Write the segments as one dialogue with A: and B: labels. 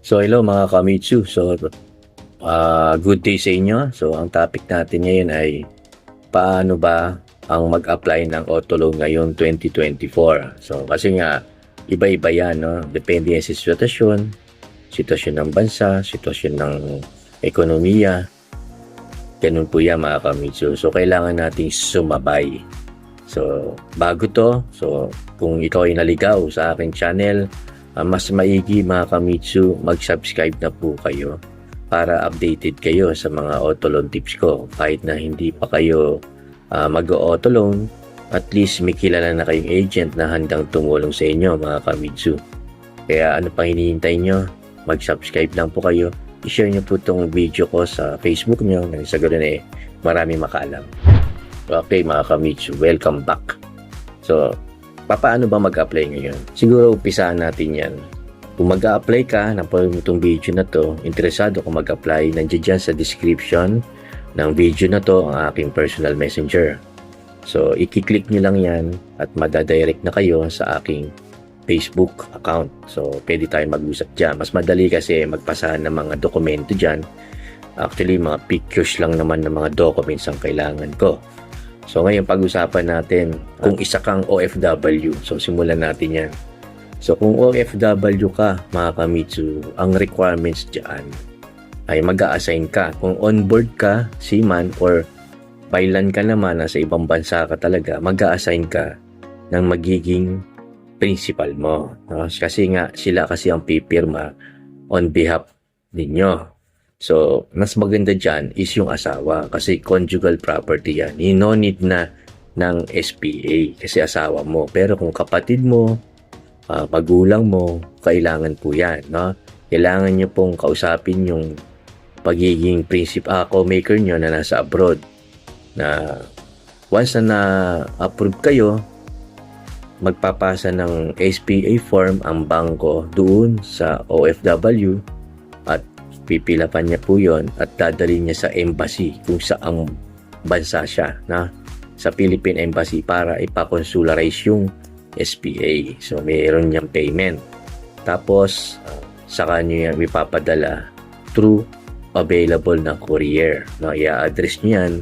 A: So hello mga Kamitsu. So good day sa inyo. So ang topic natin ngayon ay paano ba ang mag-apply ng auto loan ngayong 2024. So kasi nga iba-iba yan, no? Depende yan sa sitwasyon ng bansa, sitwasyon ng ekonomiya. Ganun po yan mga Kamitsu. So kailangan nating sumabay. So bago to, so kung ikaw ay naligaw sa aking channel, mas maigi mga Kamitsu, mag-subscribe na po kayo para updated kayo sa mga auto loan tips ko. Kahit na hindi pa kayo mag-auto loan, at least may kilala na kayong agent na handang tumulong sa inyo mga Kamitsu. Kaya ano pa hinihintay nyo? Mag-subscribe lang po kayo. I-share nyo po itong video ko sa Facebook nyo nang sa ganoon marami makaalam. Okay mga Kamitsu, welcome back. So, paano ba mag-apply ngayon? Siguro umpisahan natin yan. Kung mag-apply ka, napanood mo itong video na to, interesado kung mag-apply, nandiyan dyan sa description ng video na to ang aking personal messenger. So, i-click nyo lang yan at madadirect na kayo sa aking Facebook account. So, pwede tayo mag-usap dyan. Mas madali kasi magpasahan ng mga dokumento dyan. Actually, mga pictures lang naman ng mga documents ang kailangan ko. So ngayon pag-usapan natin kung isa kang OFW. So simulan natin yan. So kung OFW ka mga Kamitsu, ang requirements dyan ay mag-a-assign ka. Kung onboard ka, seaman or bailan ka naman, nasa ibang bansa ka talaga, mag-a-assign ka ng magiging principal mo. No? Kasi nga sila kasi ang pipirma on behalf ninyo. So, mas maganda dyan is yung asawa kasi conjugal property yan. No need na ng SPA kasi asawa mo. Pero kung kapatid mo, magulang mo, kailangan po yan. No? Kailangan nyo pong kausapin yung pagiging co-maker nyo na nasa abroad. Na once na na-approve kayo, magpapasa ng SPA form ang bangko doon sa OFW at pipilapan niya po yon at dadalhin niya sa embassy kung saang bansa siya na sa Philippine Embassy para ipakonsularize yung SPA. So mayroon niyang payment. Tapos saka niyo yan ipapadala through available na courier. No, i-address niyo yan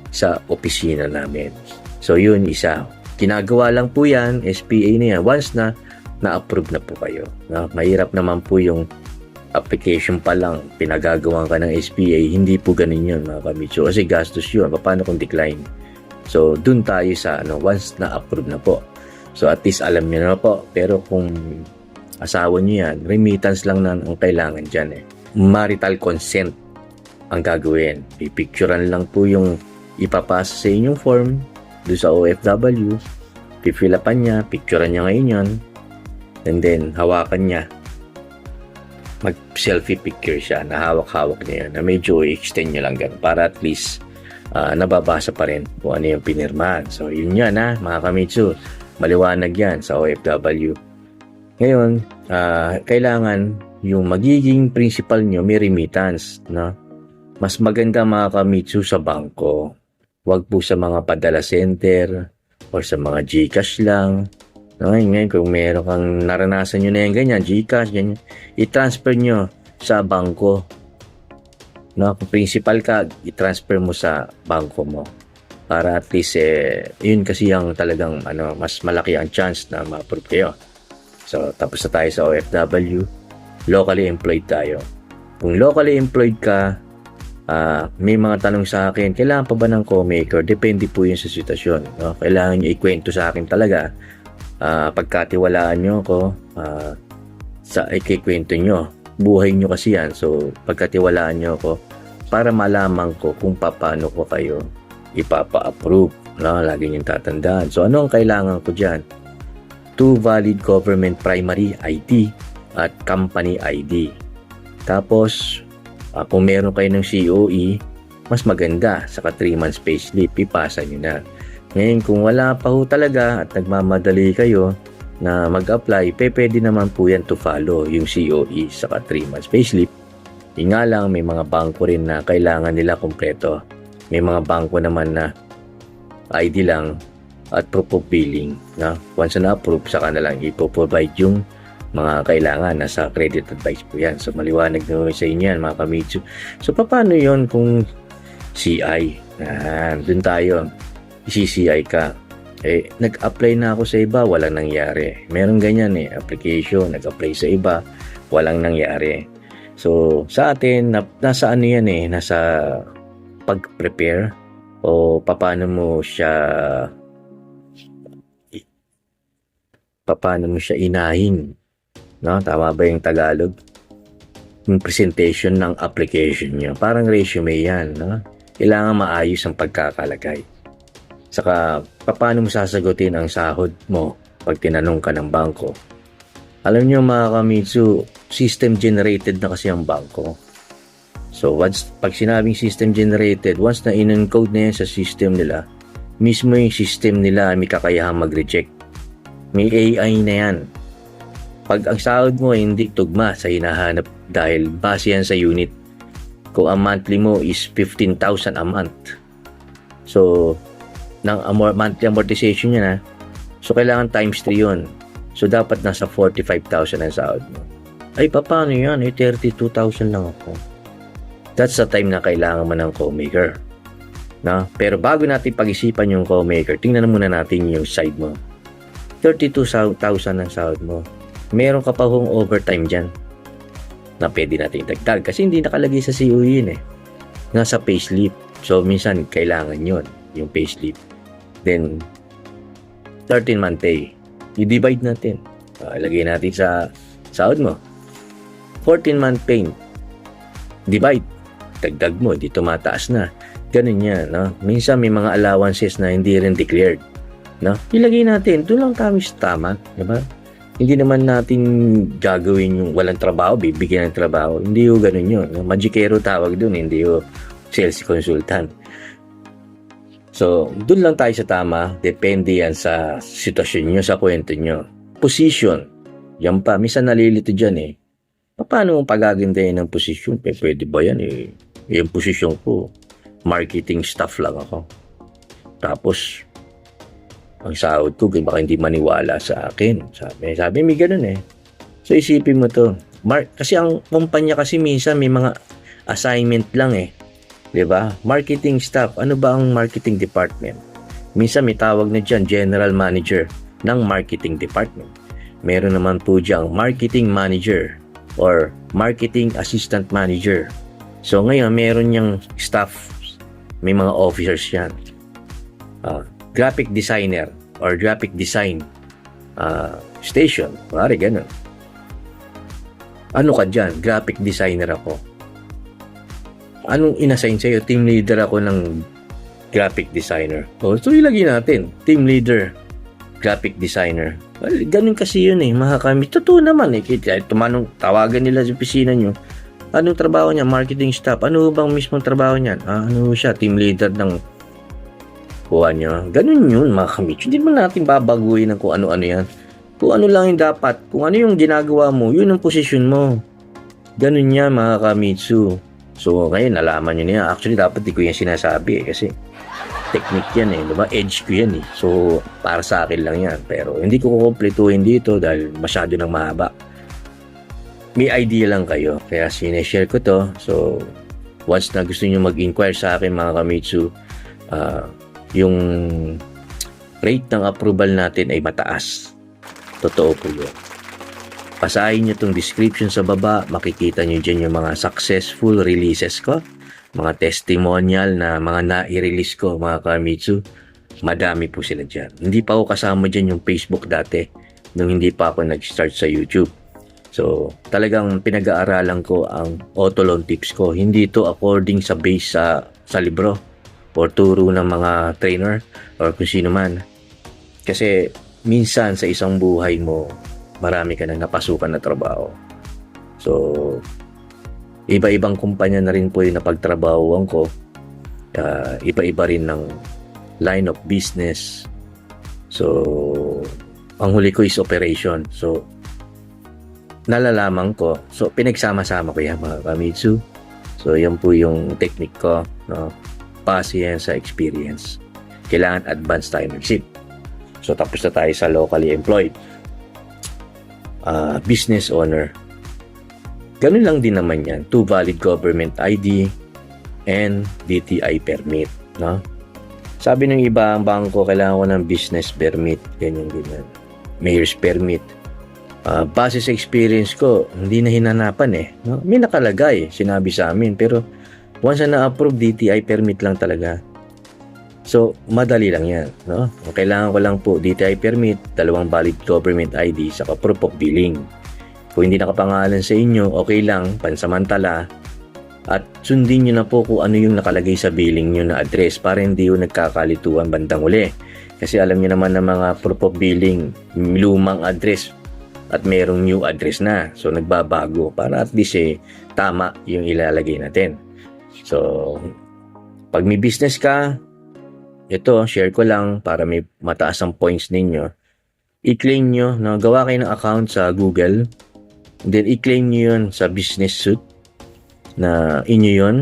A: sa opisina namin. So yun isa. Ginagawa lang po yan, SPA na yan once na na-approve na po kayo. No, mahirap naman po yung application pa lang, pinagagawa ka ng SPA, hindi po ganun yun mga Kamitsu. Kasi gastos yun. Paano kung decline? So, dun tayo sa once na-approve na po. So, at least alam nyo na po. Pero kung asawa nyo yan, remittance lang na ang kailangan dyan. Marital consent ang gagawin. Pipicturean lang po yung ipapasa sa inyong form doon sa OFW. Pipilapan niya, picturean niya ngayon yun. And then, hawakan niya. Mag-selfie picture siya na hawak-hawak niya na medyo i-extend nyo lang ganun para at least nababasa pa rin kung ano yung pinirmahan. So yun yan mga Kamitsu, maliwanag yan sa OFW. Ngayon kailangan yung magiging principal nyo may remittance, no? Mas maganda mga Kamitsu sa bangko, wag po sa mga padala center or sa mga GCash lang. Ngayon, kung meron kang naranasan nyo na yan ganyan, GCash, ganyan, i-transfer nyo sa bangko. No? Kung principal ka, i-transfer mo sa bangko mo. Para at least, yun kasi yung talagang mas malaki ang chance na ma-approve kayo. So, tapos na tayo sa OFW. Locally employed tayo. Kung locally employed ka, may mga tanong sa akin, kailangan pa ba ng co-maker? Depende po yun sa sitwasyon. No? Kailangan nyo ikwento sa akin talaga. Pagkatiwalaan nyo ako sa ikikwento nyo, buhay nyo kasi yan. So pagkatiwalaan nyo ako para malaman ko kung paano ko kayo ipapa-approve, no? Lagi nyo tatandaan. So ano ang kailangan ko dyan? 2 valid government primary ID at company ID. Tapos kung meron kayo ng COE, mas maganda. Saka 3 months payslip, ipasa nyo na. Ngayon, kung wala pa ho talaga at nagmamadali kayo na mag-apply, pwede naman po yan to follow yung COE saka 3 months payslip. Yung nga lang, may mga bangko rin na kailangan nila kompleto. May mga bangko naman na ID lang at proof of billing. Na? Once na approve, saka na lang ipoprovide yung mga kailangan. Nasa credit advice po yan. So, maliwanag na sa inyo yan, mga Kamitsu. So, paano yon kung CI? Dun tayo. CCI ka. Nag-apply na ako sa iba, walang nangyari. Meron ganyan application, nag-apply sa iba, walang nangyari. So, sa atin, nasa ano yan nasa pag-prepare o paano mo siya inahin. No? Tama ba yung Tagalog? Yung presentation ng application nyo. Parang resume yan. No? Kailangan maayos ang pagkakalagay. Saka, paano mo sasagutin ang sahod mo pag tinanong ka ng bangko? Alam nyo mga Kamitsu, system generated na kasi ang bangko. So, pag sinabing system generated, once na in-encode na yan sa system nila, mismo yung system nila may kakayahang mag-reject. May AI na yan. Pag ang sahod mo ay hindi tugma sa hinahanap dahil base yan sa unit. Kung ang monthly mo is 15,000 a month. So, monthly amortization niya so kailangan times 3 yun. So, dapat nasa 45,000 ang sahod mo. Ay, paano yan? 32,000 lang ako. That's the time na kailangan mo ng co-maker. No? Pero bago natin pag-isipan yung co-maker, tingnan muna natin yung side mo. 32,000 ang sahod mo. Meron ka pa hong overtime dyan na pwede natin dagdag kasi hindi nakalagay sa COE yun nasa payslip. So, minsan kailangan yun, yung payslip. Then, 13-month pay. I-divide natin. Lagay natin sa sahod mo. 14-month pay. Divide. Dagdag mo, di tumataas na. Ganun yan. No? Minsan may mga allowances na hindi rin declared. No? Ilagay natin. Doon lang kami sa tama. Diba? Hindi naman natin gagawin yung walang trabaho, bibigyan ng trabaho. Hindi yung ganun yun. No? Magikero tawag doon, hindi yung sales consultant. So, doon lang tayo sa tama. Depende yan sa sitwasyon nyo, sa kwento nyo. Position. Yan pa. Minsan nalilito dyan Paano mong pagagandahin ng position? Pwede ba yan yung position ko, marketing staff lang ako. Tapos, ang sahod ko, baka hindi maniwala sa akin. Sabi may ganun So, isipin mo to. Kasi ang kumpanya kasi minsan may mga assignment lang Diba? Marketing staff. Ano ba ang marketing department? Minsan may tawag na dyan, general manager ng marketing department. Meron naman po dyan, marketing manager or marketing assistant manager. So ngayon, meron niyang staff. May mga officers yan. Graphic designer or graphic design station. Pari ganun. Ano ka dyan? Graphic designer ako. Anong inassign sa'yo? Team leader ako ng graphic designer. So ilagay natin, team leader, graphic designer. Well, ganun kasi yun mga kami. Totoo naman tawagan nila sa opisina nyo. Anong trabaho niya? Marketing staff. Ano bang mismong trabaho niyan? Ano siya? Team leader ng kuha niya. Ganun yun mga kami. Hindi mo natin babaguhin ng kung ano-ano yan. Kung ano lang yung dapat. Kung ano yung ginagawa mo, yun ang posisyon mo. Ganun yan mga Kamitsu. So, ngayon, nalaman nyo niya. Actually, dapat di ko yan sinasabi kasi technique yan diba? Edge ko yan So, para sa akin lang yan. Pero, hindi ko kukumpletuhin dito dahil masyado nang mahaba. May idea lang kayo. Kaya, sineshare ko to. So, once na gusto nyo mag-inquire sa akin, mga Kamitsu, yung rate ng approval natin ay mataas. Totoo po yun. Basahin nyo itong description sa baba, makikita nyo dyan yung mga successful releases ko, mga testimonial na mga na-release ko, mga Kamitsu. Madami po sila dyan. Hindi pa ako kasama dyan yung Facebook dati, nung hindi pa ako nag-start sa YouTube. So, talagang pinag-aaralan ko ang auto loan tips ko. Hindi ito according sa base sa libro o turo ng mga trainer or kung sino man. Kasi, minsan sa isang buhay mo, marami ka nang napasukan na trabaho. So, iba-ibang kumpanya na rin po yung napagtrabahuan ko. Iba-iba rin ng line of business. So, ang huli ko is operation. So, nalalaman ko. So, pinagsama-sama ko yan mga Kamitsu. So, yan po yung technique ko. No? Base yan sa experience. Kailangan advanced tayo mag-ship. So, tapos na tayo sa locally employed. business owner. Ganun lang din naman yan. 2 valid government ID and DTI permit. No? Sabi ng iba, ang bangko, kailangan ko ng business permit. Ganyan. Mayor's permit. Base sa experience ko, hindi na hinanapan eh. No? May nakalagay, sinabi sa amin. Pero once na na-approve, DTI permit lang talaga. So, madali lang yan. No? Kailangan ko lang po DTI permit, 2 valid government ID, saka proof of billing. Kung hindi nakapangalan sa inyo, okay lang, pansamantala. At sundin nyo na po kung ano yung nakalagay sa billing nyo na address para hindi yung nagkakalituan bandang uli. Kasi alam nyo naman na mga proof of billing, lumang address at merong new address na. So, nagbabago para at least tama yung ilalagay natin. So, pag may business ka, ito, share ko lang para may mataas ang points ninyo. I-claim nyo, no? Gawa kayo ng account sa Google. Then, i-claim nyo yun sa business suite na inyo yun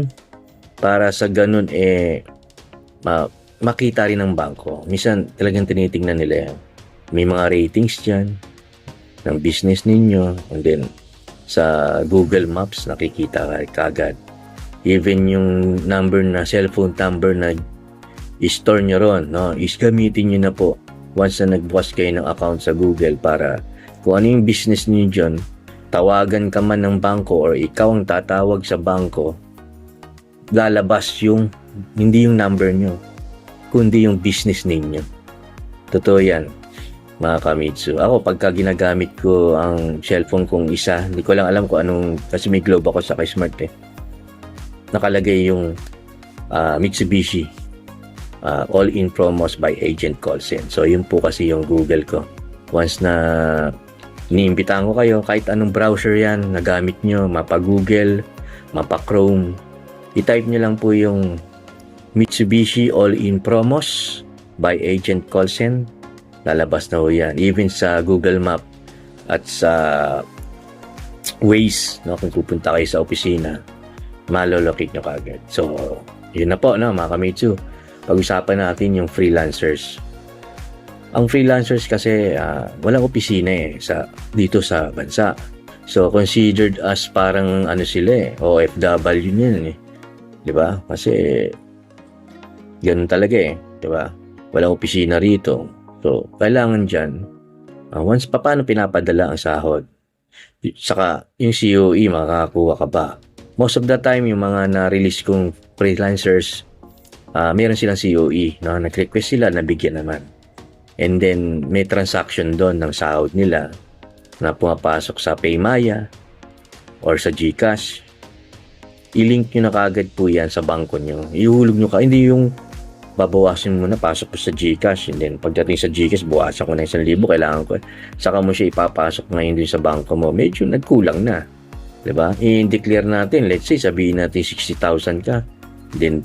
A: para sa ganun makita rin ng bangko. Minsan, talagang tinitingnan nila yan. May mga ratings dyan ng business ninyo. And then, sa Google Maps, nakikita ka agad. Even yung number na, cellphone number na i-store nyo ron, no? Is gamitin nyo na po once na nagbukas kayo ng account sa Google para kung ano yung business niyo dyan, tawagan ka man ng bangko or ikaw ang tatawag sa bangko, lalabas yung, hindi yung number nyo, kundi yung business ninyo. Totoo yan, mga Kamitsu. Ako, pagka ginagamit ko ang cellphone kong isa, hindi ko lang alam kung anong, kasi may Globe ako sa Smart nakalagay yung Mitsubishi all-in promos by Agent Callsen. So, yun po kasi yung Google ko. Once na iniimbitahan ko kayo, kahit anong browser yan, nagamit nyo, mapa-Google, mapa-Chrome, i-type nyo lang po yung Mitsubishi all-in promos by Agent Callsen, lalabas na po yan. Even sa Google Map at sa Waze, no, kung pupunta kayo sa opisina, malolocate nyo kagad. So, yun na po, no, mga Kamitsu. Pag-usapan natin yung freelancers. Ang freelancers kasi walang opisina dito sa bansa. So considered as parang sila OFW niyan 'Di ba? Kasi ganun talaga 'di ba? Walang opisina rito. So kailangan diyan once paano pinapadala ang sahod. Saka yung COE makakakuha ka ba? Most of the time yung mga na-release kong freelancers meron silang COE, no? Nag-request sila, nabigyan naman. And then, may transaction doon ng sahod nila na pumapasok sa Paymaya or sa GCash. I-link nyo na kagad po yan sa bangko nyo. Ihulog nyo hindi yung babawasin mo na, pasok ko sa GCash. And then, pagdating sa GCash, buwasan ko na 1,000, kailangan ko. Saka mo siya ipapasok ngayon din sa bangko mo. Medyo nagkulang na. Diba? I-declare natin, let's say, sabihin natin 60,000 ka. Then,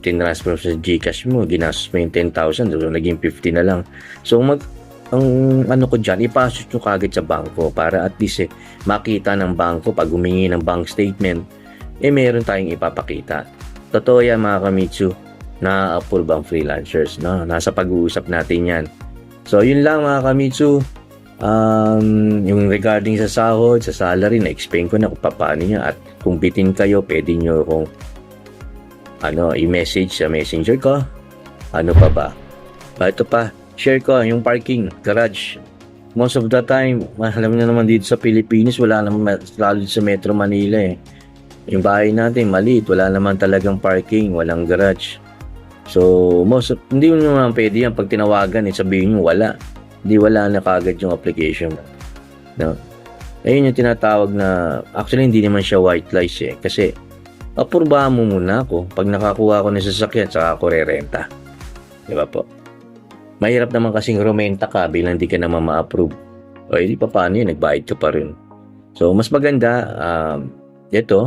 A: tinransfer sa GCash mo, ginastos mo yung 10,000, so naging 50 na lang. So, ang ko dyan, ipasok nyo kagad sa bangko para at least makita ng bangko pag humingi ng bank statement, meron tayong ipapakita. Totoo yan, mga Kamitsu, na-approve ang freelancers, no? Nasa pag-uusap natin yan. So, yun lang, mga Kamitsu. Yung regarding sa sahod, sa salary, na-explain ko na kung paano niya, at kung bitin kayo, pwede nyo kung i-message sa messenger ko. Ano pa ba? Ito pa, share ko yung parking, garage. Most of the time, alam na naman dito sa Pilipinas, wala naman, lalo sa Metro Manila Yung bahay natin, maliit, wala naman talagang parking, walang garage. So, hindi mo naman pwede yan pag tinawagan, sabihin nyo wala. Hindi, wala na kagad yung application. No? Ayun yung tinatawag na, actually hindi naman siya white lies kasi apurbahan mo muna ako. Pag nakakuha ko ng sasakyan, saka ako re-renta. Diba po? Mahirap naman kasing rumenta ka bilang di ka naman ma-approve. O hindi pa paano yun, nagbayad ka pa rin. So, mas maganda,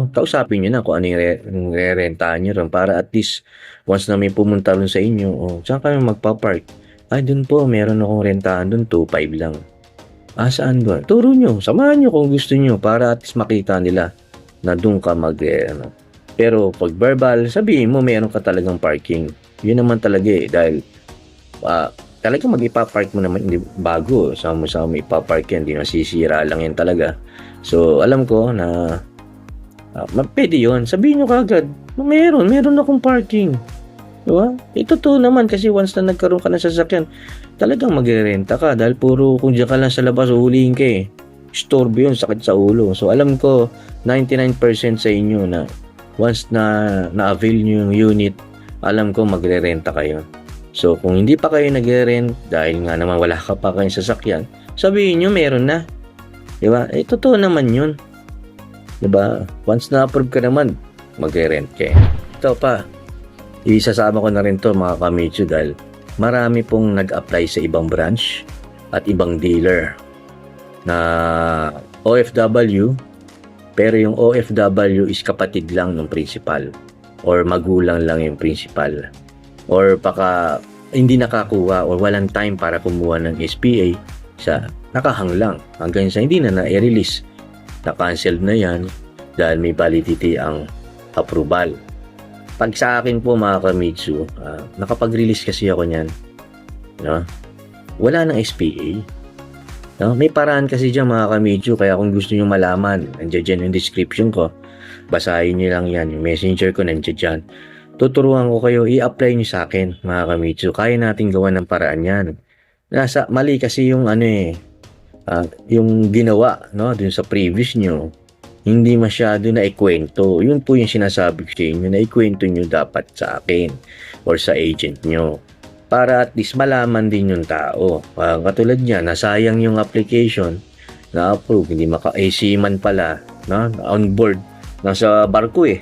A: kausapin nyo na kung ano yung re-rentahan nyo rin para at least once na may pumunta rin sa inyo, saan kami magpa-park? Ay, dun po, meron akong rentahan dun, 2.5 lang. Saan doon? Turo nyo, samahan nyo kung gusto nyo para at least makita nila na dun ka Pero pag verbal, sabihin mo meron ka talagang parking. Yun naman talaga dahil talagang mag-ipapark mo naman, hindi bago, sama-sama ipapark yan, hindi masisira lang yan talaga. So, alam ko na pwede yun. Sabihin nyo kagad, meron akong parking. Diba? Totoo naman kasi once na nagkaroon ka ng sasakyan, talagang magre-renta ka dahil puro kung diyan ka lang sa labas, uhulihin ka eh. Istorbo yun, sakit sa ulo. So, alam ko, 99% sa inyo na once na na-avail nyo yung unit, alam ko magre-renta kayo. So, kung hindi pa kayo nagre-rent, dahil nga naman wala ka pa kayong sasakyan, sabihin nyo meron na. Diba? Totoo naman yun. Diba? Once na-approve ka naman, magre-rent ka. Ito pa, isasama ko na rin to mga kamitsu dahil marami pong nag-apply sa ibang branch at ibang dealer na OFW, pero yung OFW is kapatid lang ng principal or magulang lang yung principal or baka hindi nakakuha or walang time para kumuha ng SPA sa nakahang lang hanggang sa hindi na na-release, na-cancel na yan dahil may validity ang approval. Pag sa akin po mga kamitsu, nakapag-release kasi ako niyan, no? Wala nang SPA. No? May paraan kasi dyan mga kamitsu, kaya kung gusto nyo malaman, nandiyan dyan yung description ko, basahin nyo lang yan, yung messenger ko nandiyan dyan. Tuturuan ko kayo, i-apply nyo sa akin mga kamitsu, kaya natin gawa ng paraan yan. Mali kasi yung yung ginawa, no, dun sa previous nyo, hindi masyado na ikwento. Yun po yung sinasabi ko sa inyo, na ikwento nyo dapat sa akin or sa agent nyo. Para at least malaman din yung tao. Katulad niya, nasayang yung application, na-approve, hindi seaman pala, no? On board, nasa barko eh.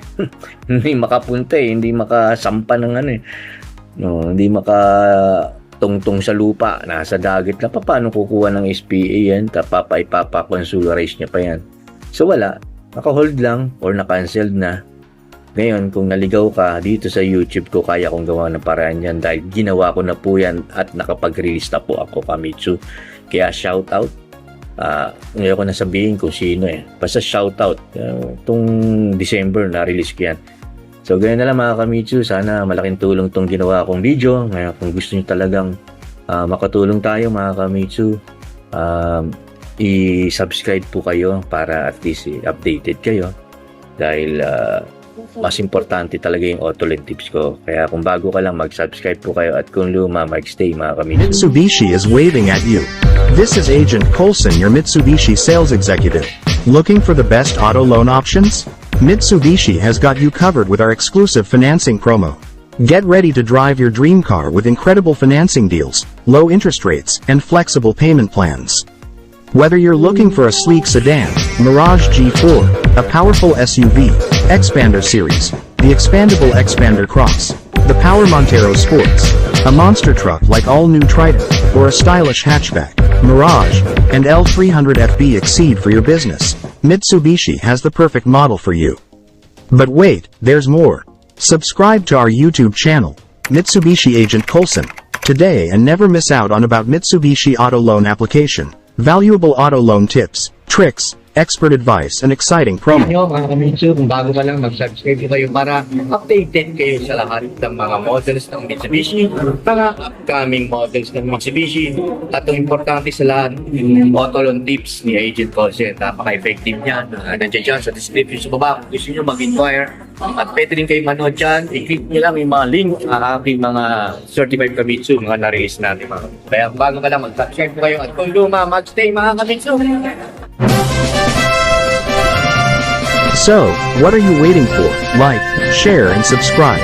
A: Hindi makapunta eh, hindi makasampa ng no, hindi makatungtong sa lupa, nasa dagat na. Paano kukuha ng SPA yan? Ipapa-consularize niya pa yan. So wala, naka-hold lang or na-cancelled na. Ngayon, kung naligaw ka dito sa YouTube ko, kaya kong gawa ng paraan yan dahil ginawa ko na po yan at nakapag-release na po ako, kamitsu. Kaya shoutout. Ngayon ko na sabihin kung sino eh. Basta shoutout. Itong December, na-release ko yan. So, ganyan na lang mga kamitsu. Sana malaking tulong itong ginawa kong video. Ngayon, kung gusto nyo talagang makatulong tayo mga kamitsu, i-subscribe po kayo para at least updated kayo. Dahil mas importante talaga yung Autolen tips ko. Kaya kung bago ka lang, mag-subscribe po kayo at kung luma, mag-stay mga kamitsu.
B: Mitsubishi is waving at you. This is Agent Colson, your Mitsubishi sales executive. Looking for the best auto loan options? Mitsubishi has got you covered with our exclusive financing promo. Get ready to drive your dream car with incredible financing deals, low interest rates, and flexible payment plans. Whether you're looking for a sleek sedan, Mirage G4, a powerful SUV, Expander Series, the expandable Expander Cross, the Power Montero Sports, a monster truck like all-new Triton, or a stylish hatchback, Mirage, and L300FB Exceed for your business, Mitsubishi has the perfect model for you. But wait, there's more. Subscribe to our YouTube channel, Mitsubishi Agent Colson, today and never miss out on about Mitsubishi Auto Loan application. Valuable auto loan tips, tricks, expert advice, and exciting promo.
A: Nyo, mga kamitsu, kung bago ka lang, mag-subscribe kayo para updated kayo sa lahat ng mga models ng Mitsubishi, mga upcoming models ng Mitsubishi, at ang importante sa lahat, auto loan tips ni Agent Colson. Napaka-effective niyan. Nandiyan dyan sa description sa baba. Kung gusto nyo mag-inquire, at pwede rin kayo manood dyan. I-click nyo lang yung mga link ng aking mga certified kamitsu, mga na-release natin. Kaya kung bago ka lang, mag-subscribe kayo at kung luma, mag-stay mga kamitsu.
B: So, what are you waiting for? Like, share, and subscribe.